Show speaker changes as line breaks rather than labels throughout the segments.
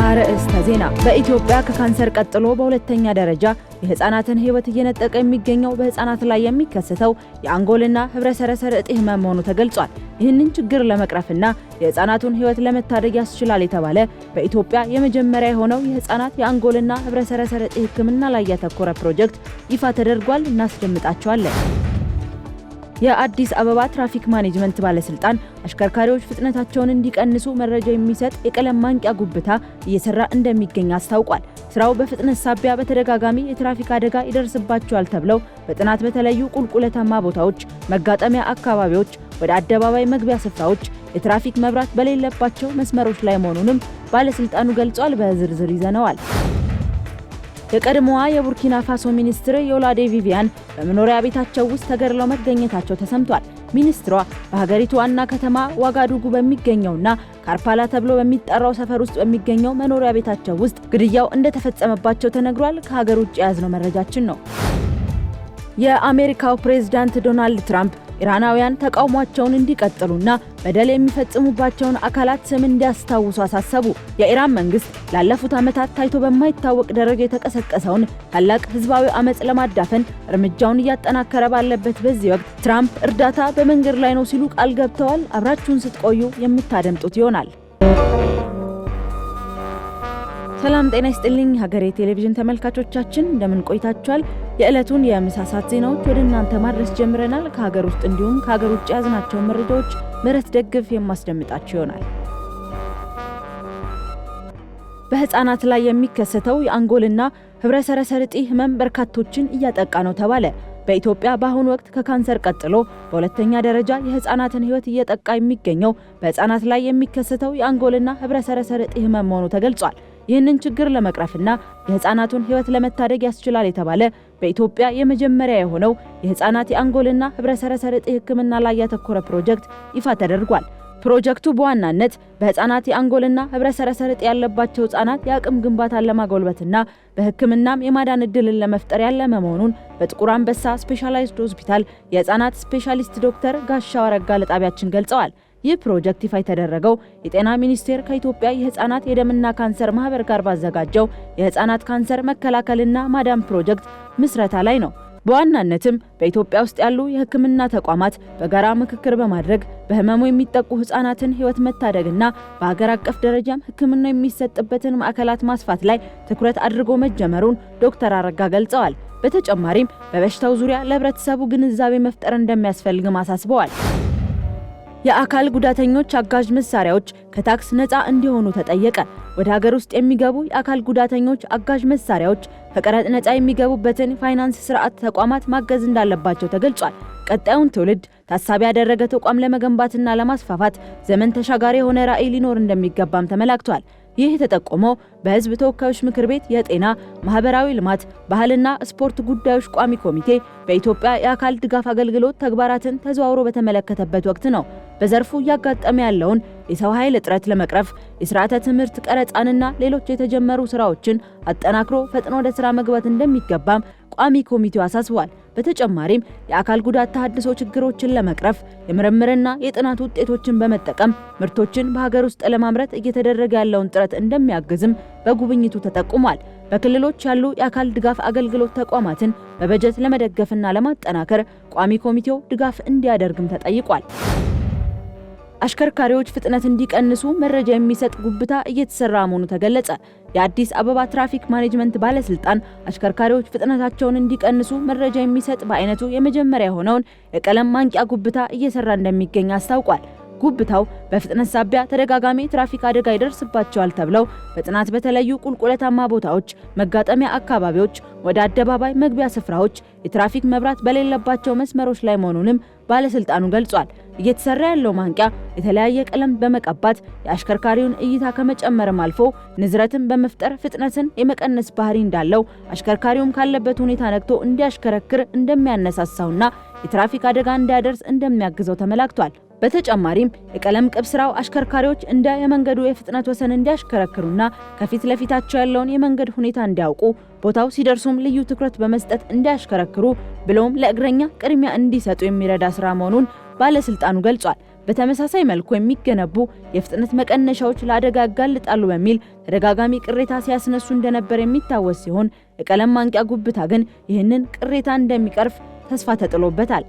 አርዕስተ ዜና። በኢትዮጵያ ከካንሰር ቀጥሎ በሁለተኛ ደረጃ የህፃናትን ህይወት እየነጠቀ የሚገኘው በህፃናት ላይ የሚከሰተው የአንጎልና ህብረሰረሰር እጢ ህመም መሆኑ ተገልጿል። ይህንን ችግር ለመቅረፍና የህፃናቱን ህይወት ለመታደግ ያስችላል የተባለ በኢትዮጵያ የመጀመሪያ የሆነው የህፃናት የአንጎልና ህብረሰረሰር እጢ ህክምና ላይ ያተኮረ ፕሮጀክት ይፋ ተደርጓል። እናስደምጣቸዋለን። የአዲስ አበባ ትራፊክ ማኔጅመንት ባለስልጣን አሽከርካሪዎች ፍጥነታቸውን እንዲቀንሱ መረጃ የሚሰጥ የቀለም ማንቂያ ጉብታ እየሰራ እንደሚገኝ አስታውቋል። ስራው በፍጥነት ሳቢያ በተደጋጋሚ የትራፊክ አደጋ ይደርስባቸዋል ተብለው በጥናት በተለዩ ቁልቁለታማ ቦታዎች፣ መጋጠሚያ አካባቢዎች፣ ወደ አደባባይ መግቢያ ስፍራዎች፣ የትራፊክ መብራት በሌለባቸው መስመሮች ላይ መሆኑንም ባለስልጣኑ ገልጿል። በዝርዝር ይዘነዋል። የቀድሞዋ የቡርኪና ፋሶ ሚኒስትር ዮላዴ ቪቪያን በመኖሪያ ቤታቸው ውስጥ ተገድለው መገኘታቸው ተሰምቷል። ሚኒስትሯ በሀገሪቱ ዋና ከተማ ዋጋዱጉ በሚገኘውና ካርፓላ ተብሎ በሚጠራው ሰፈር ውስጥ በሚገኘው መኖሪያ ቤታቸው ውስጥ ግድያው እንደተፈጸመባቸው ተነግሯል። ከሀገር ውጭ የያዝነው መረጃችን ነው። የአሜሪካው ፕሬዝዳንት ዶናልድ ትራምፕ ኢራናውያን ተቃውሟቸውን እንዲቀጥሉና በደል የሚፈጽሙባቸውን አካላት ስም እንዲያስታውሱ አሳሰቡ። የኢራን መንግስት ላለፉት ዓመታት ታይቶ በማይታወቅ ደረጃ የተቀሰቀሰውን ታላቅ ህዝባዊ አመጽ ለማዳፈን እርምጃውን እያጠናከረ ባለበት በዚህ ወቅት ትራምፕ እርዳታ በመንገድ ላይ ነው ሲሉ ቃል ገብተዋል። አብራችሁን ስትቆዩ የምታደምጡት ይሆናል። ሰላም ጤና ይስጥልኝ ሀገሬ ቴሌቪዥን ተመልካቾቻችን እንደምን ቆይታችኋል? የዕለቱን የምሳ ሰዓት ዜናዎች ወደ እናንተ ማድረስ ጀምረናል። ከሀገር ውስጥ እንዲሁም ከሀገር ውጭ ያዝናቸው መረጃዎች ምረት ደግፍ የማስደምጣችሁ ይሆናል። በህፃናት ላይ የሚከሰተው የአንጎልና ህብረሰረሰር እጢ ህመም በርካቶችን እያጠቃ ነው ተባለ። በኢትዮጵያ በአሁኑ ወቅት ከካንሰር ቀጥሎ በሁለተኛ ደረጃ የህፃናትን ህይወት እየጠቃ የሚገኘው በህፃናት ላይ የሚከሰተው የአንጎልና ህብረሰረሰር እጢ ህመም መሆኑ ተገልጿል። ይህንን ችግር ለመቅረፍና የህፃናቱን ህይወት ለመታደግ ያስችላል የተባለ በኢትዮጵያ የመጀመሪያ የሆነው የህፃናት የአንጎልና ህብረሰረሰር እጢ ህክምና ላይ ያተኮረ ፕሮጀክት ይፋ ተደርጓል። ፕሮጀክቱ በዋናነት በህፃናት የአንጎልና ህብረሰረሰር እጢ ያለባቸው ህፃናት የአቅም ግንባታን ለማጎልበትና በህክምናም የማዳን እድልን ለመፍጠር ያለመ መሆኑን በጥቁር አንበሳ ስፔሻላይዝድ ሆስፒታል የህፃናት ስፔሻሊስት ዶክተር ጋሻው አረጋ ለጣቢያችን ገልጸዋል። ይህ ፕሮጀክት ይፋ የተደረገው የጤና ሚኒስቴር ከኢትዮጵያ የህፃናት የደምና ካንሰር ማህበር ጋር ባዘጋጀው የህፃናት ካንሰር መከላከልና ማዳን ፕሮጀክት ምስረታ ላይ ነው። በዋናነትም በኢትዮጵያ ውስጥ ያሉ የህክምና ተቋማት በጋራ ምክክር በማድረግ በህመሙ የሚጠቁ ህፃናትን ህይወት መታደግና በሀገር አቀፍ ደረጃም ህክምና የሚሰጥበትን ማዕከላት ማስፋት ላይ ትኩረት አድርጎ መጀመሩን ዶክተር አረጋ ገልጸዋል። በተጨማሪም በበሽታው ዙሪያ ለህብረተሰቡ ግንዛቤ መፍጠር እንደሚያስፈልግም አሳስበዋል። የአካል ጉዳተኞች አጋዥ መሳሪያዎች ከታክስ ነፃ እንዲሆኑ ተጠየቀ። ወደ ሀገር ውስጥ የሚገቡ የአካል ጉዳተኞች አጋዥ መሳሪያዎች ከቀረጥ ነፃ የሚገቡበትን ፋይናንስ ስርዓት ተቋማት ማገዝ እንዳለባቸው ተገልጿል። ቀጣዩን ትውልድ ታሳቢ ያደረገ ተቋም ለመገንባትና ለማስፋፋት ዘመን ተሻጋሪ የሆነ ራዕይ ሊኖር እንደሚገባም ተመላክቷል። ይህ የተጠቆመው በህዝብ ተወካዮች ምክር ቤት የጤና፣ ማህበራዊ ልማት፣ ባህልና ስፖርት ጉዳዮች ቋሚ ኮሚቴ በኢትዮጵያ የአካል ድጋፍ አገልግሎት ተግባራትን ተዘዋውሮ በተመለከተበት ወቅት ነው። በዘርፉ እያጋጠመ ያለውን የሰው ኃይል እጥረት ለመቅረፍ የስርዓተ ትምህርት ቀረጻንና ሌሎች የተጀመሩ ስራዎችን አጠናክሮ ፈጥኖ ወደ ስራ መግባት እንደሚገባም ቋሚ ኮሚቴው አሳስቧል። በተጨማሪም የአካል ጉዳት ተሐድሶ ችግሮችን ለመቅረፍ የምርምርና የጥናት ውጤቶችን በመጠቀም ምርቶችን በሀገር ውስጥ ለማምረት እየተደረገ ያለውን ጥረት እንደሚያግዝም በጉብኝቱ ተጠቁሟል። በክልሎች ያሉ የአካል ድጋፍ አገልግሎት ተቋማትን በበጀት ለመደገፍና ለማጠናከር ቋሚ ኮሚቴው ድጋፍ እንዲያደርግም ተጠይቋል። አሽከርካሪዎች ፍጥነት እንዲቀንሱ መረጃ የሚሰጥ ጉብታ እየተሰራ መሆኑ ተገለጸ። የአዲስ አበባ ትራፊክ ማኔጅመንት ባለስልጣን አሽከርካሪዎች ፍጥነታቸውን እንዲቀንሱ መረጃ የሚሰጥ በአይነቱ የመጀመሪያ የሆነውን የቀለም ማንቂያ ጉብታ እየሰራ እንደሚገኝ አስታውቋል። ጉብታው በፍጥነት ሳቢያ ተደጋጋሚ ትራፊክ አደጋ ይደርስባቸዋል ተብለው በጥናት በተለዩ ቁልቁለታማ ቦታዎች፣ መጋጠሚያ አካባቢዎች፣ ወደ አደባባይ መግቢያ ስፍራዎች፣ የትራፊክ መብራት በሌለባቸው መስመሮች ላይ መሆኑንም ባለስልጣኑ ገልጿል። እየተሰራ ያለው ማንቂያ የተለያየ ቀለም በመቀባት የአሽከርካሪውን እይታ ከመጨመርም አልፎ ንዝረትን በመፍጠር ፍጥነትን የመቀነስ ባህሪ እንዳለው አሽከርካሪውም ካለበት ሁኔታ ነቅቶ እንዲያሽከረክር እንደሚያነሳሳውና የትራፊክ አደጋ እንዳያደርስ እንደሚያግዘው ተመላክቷል። በተጨማሪም የቀለም ቅብ ስራው አሽከርካሪዎች እንደ የመንገዱ የፍጥነት ወሰን እንዲያሽከረክሩና ከፊት ለፊታቸው ያለውን የመንገድ ሁኔታ እንዲያውቁ ቦታው ሲደርሱም ልዩ ትኩረት በመስጠት እንዲያሽከረክሩ ብሎም ለእግረኛ ቅድሚያ እንዲሰጡ የሚረዳ ስራ መሆኑን ባለስልጣኑ ገልጿል። በተመሳሳይ መልኩ የሚገነቡ የፍጥነት መቀነሻዎች ለአደጋ ያጋልጣሉ በሚል ተደጋጋሚ ቅሬታ ሲያስነሱ እንደነበር የሚታወስ ሲሆን የቀለም ማንቂያ ጉብታ ግን ይህንን ቅሬታ እንደሚቀርፍ ተስፋ ተጥሎበታል።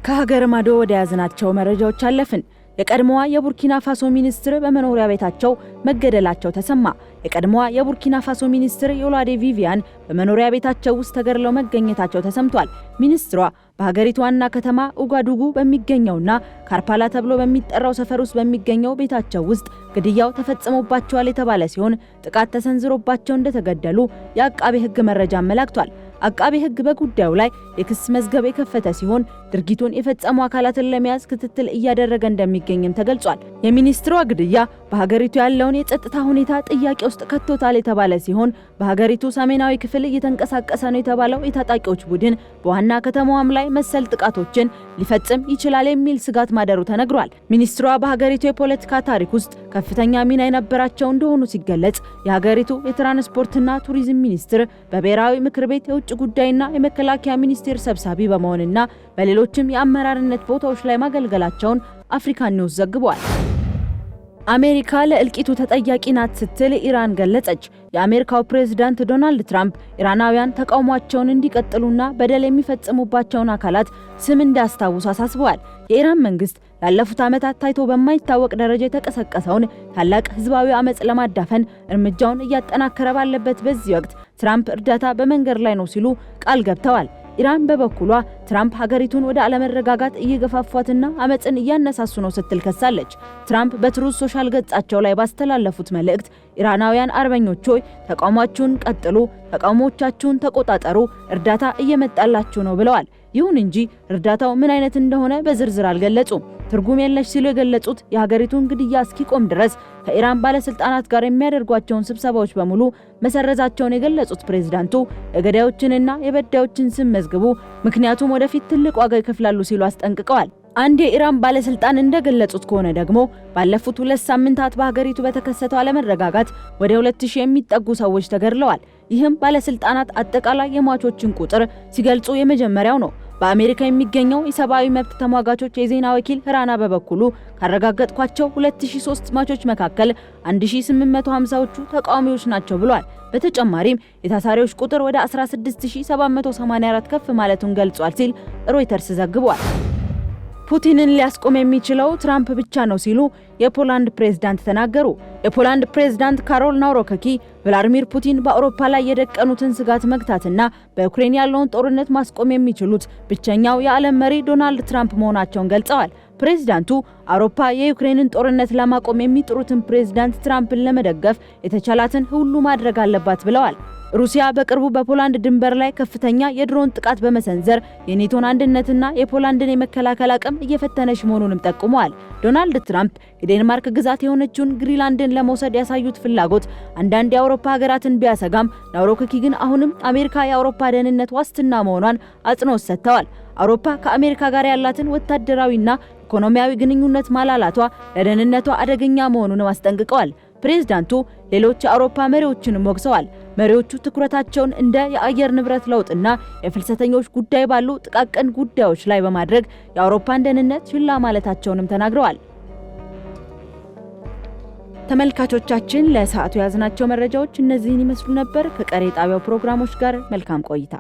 ከሀገር ማዶ ወደ ያዝናቸው መረጃዎች አለፍን። የቀድሞዋ የቡርኪና ፋሶ ሚኒስትር በመኖሪያ ቤታቸው መገደላቸው ተሰማ። የቀድሞዋ የቡርኪና ፋሶ ሚኒስትር ዮላዴ ቪቪያን በመኖሪያ ቤታቸው ውስጥ ተገድለው መገኘታቸው ተሰምቷል። ሚኒስትሯ በሀገሪቱ ዋና ከተማ ኡጋዱጉ በሚገኘውና ካርፓላ ተብሎ በሚጠራው ሰፈር ውስጥ በሚገኘው ቤታቸው ውስጥ ግድያው ተፈጽሞባቸዋል የተባለ ሲሆን ጥቃት ተሰንዝሮባቸው እንደተገደሉ የአቃቤ ሕግ መረጃ አመላክቷል። አቃቤ ሕግ በጉዳዩ ላይ የክስ መዝገብ የከፈተ ሲሆን ድርጊቱን የፈጸሙ አካላትን ለመያዝ ክትትል እያደረገ እንደሚገኝም ተገልጿል። የሚኒስትሯ ግድያ በሀገሪቱ ያለውን የጸጥታ ሁኔታ ጥያቄ ውስጥ ከቶታል የተባለ ሲሆን በሀገሪቱ ሰሜናዊ ክፍል እየተንቀሳቀሰ ነው የተባለው የታጣቂዎች ቡድን በዋና ከተማዋም ላይ መሰል ጥቃቶችን ሊፈጽም ይችላል የሚል ስጋት ማደሩ ተነግሯል። ሚኒስትሯ በሀገሪቱ የፖለቲካ ታሪክ ውስጥ ከፍተኛ ሚና የነበራቸው እንደሆኑ ሲገለጽ የሀገሪቱ የትራንስፖርትና ቱሪዝም ሚኒስትር በብሔራዊ ምክር ቤት የውጭ ጉዳይና የመከላከያ ሚኒስቴር ሰብሳቢ በመሆንና በሌሎችም የአመራርነት ቦታዎች ላይ ማገልገላቸውን አፍሪካ ኒውስ ዘግቧል። አሜሪካ ለእልቂቱ ተጠያቂ ናት ስትል ኢራን ገለጸች። የአሜሪካው ፕሬዝዳንት ዶናልድ ትራምፕ ኢራናውያን ተቃውሟቸውን እንዲቀጥሉና በደል የሚፈጽሙባቸውን አካላት ስም እንዲያስታውሱ አሳስበዋል። የኢራን መንግስት ላለፉት ዓመታት ታይቶ በማይታወቅ ደረጃ የተቀሰቀሰውን ታላቅ ህዝባዊ አመጽ ለማዳፈን እርምጃውን እያጠናከረ ባለበት በዚህ ወቅት ትራምፕ እርዳታ በመንገድ ላይ ነው ሲሉ ቃል ገብተዋል። ኢራን በበኩሏ ትራምፕ ሀገሪቱን ወደ አለመረጋጋት እየገፋፏትና አመጽን እያነሳሱ ነው ስትል ከሳለች። ትራምፕ በትሩዝ ሶሻል ገጻቸው ላይ ባስተላለፉት መልእክት ኢራናውያን አርበኞች ሆይ ተቃውሟችሁን ቀጥሉ፣ ተቃውሞቻችሁን ተቆጣጠሩ፣ እርዳታ እየመጣላችሁ ነው ብለዋል። ይሁን እንጂ እርዳታው ምን አይነት እንደሆነ በዝርዝር አልገለጹም። ትርጉም የለሽ ሲሉ የገለጹት የሀገሪቱን ግድያ እስኪቆም ድረስ ከኢራን ባለስልጣናት ጋር የሚያደርጓቸውን ስብሰባዎች በሙሉ መሰረዛቸውን የገለጹት ፕሬዝዳንቱ የገዳዮችንና የበዳዮችን ስም መዝግቡ፣ ምክንያቱም ወደፊት ትልቅ ዋጋ ይከፍላሉ ሲሉ አስጠንቅቀዋል። አንድ የኢራን ባለስልጣን እንደገለጹት ከሆነ ደግሞ ባለፉት 2 ሳምንታት በሀገሪቱ በተከሰተው አለመረጋጋት ወደ 2000 የሚጠጉ ሰዎች ተገድለዋል። ይህም ባለስልጣናት አጠቃላይ የሟቾችን ቁጥር ሲገልጹ የመጀመሪያው ነው። በአሜሪካ የሚገኘው የሰብአዊ መብት ተሟጋቾች የዜና ወኪል ራና በበኩሉ ካረጋገጥኳቸው 2003 ሟቾች መካከል 1850ዎቹ ተቃዋሚዎች ናቸው ብሏል። በተጨማሪም የታሳሪዎች ቁጥር ወደ 16784 ከፍ ማለቱን ገልጿል ሲል ሮይተርስ ዘግቧል። ፑቲንን ሊያስቆም የሚችለው ትራምፕ ብቻ ነው ሲሉ የፖላንድ ፕሬዝዳንት ተናገሩ። የፖላንድ ፕሬዝዳንት ካሮል ናውሮከኪ ቭላዲሚር ፑቲን በአውሮፓ ላይ የደቀኑትን ስጋት መግታትና በዩክሬን ያለውን ጦርነት ማስቆም የሚችሉት ብቸኛው የዓለም መሪ ዶናልድ ትራምፕ መሆናቸውን ገልጸዋል። ፕሬዝዳንቱ አውሮፓ የዩክሬንን ጦርነት ለማቆም የሚጥሩትን ፕሬዝዳንት ትራምፕን ለመደገፍ የተቻላትን ሁሉ ማድረግ አለባት ብለዋል። ሩሲያ በቅርቡ በፖላንድ ድንበር ላይ ከፍተኛ የድሮን ጥቃት በመሰንዘር የኔቶን አንድነትና የፖላንድን የመከላከል አቅም እየፈተነች መሆኑንም ጠቁመዋል። ዶናልድ ትራምፕ የዴንማርክ ግዛት የሆነችውን ግሪንላንድን ለመውሰድ ያሳዩት ፍላጎት አንዳንድ የአውሮፓ ሀገራትን ቢያሰጋም ናውሮከኪ ግን አሁንም አሜሪካ የአውሮፓ ደህንነት ዋስትና መሆኗን አጽንኦት ሰጥተዋል። አውሮፓ ከአሜሪካ ጋር ያላትን ወታደራዊና ኢኮኖሚያዊ ግንኙነት ማላላቷ ለደህንነቷ አደገኛ መሆኑን አስጠንቅቀዋል። ፕሬዝዳንቱ ሌሎች የአውሮፓ መሪዎችንም ወቅሰዋል። መሪዎቹ ትኩረታቸውን እንደ የአየር ንብረት ለውጥና የፍልሰተኞች ጉዳይ ባሉ ጥቃቅን ጉዳዮች ላይ በማድረግ የአውሮፓን ደህንነት ችላ ማለታቸውንም ተናግረዋል። ተመልካቾቻችን ለሰዓቱ ያዝናቸው መረጃዎች እነዚህን ይመስሉ ነበር። ከቀሪ ጣቢያው ፕሮግራሞች ጋር መልካም ቆይታ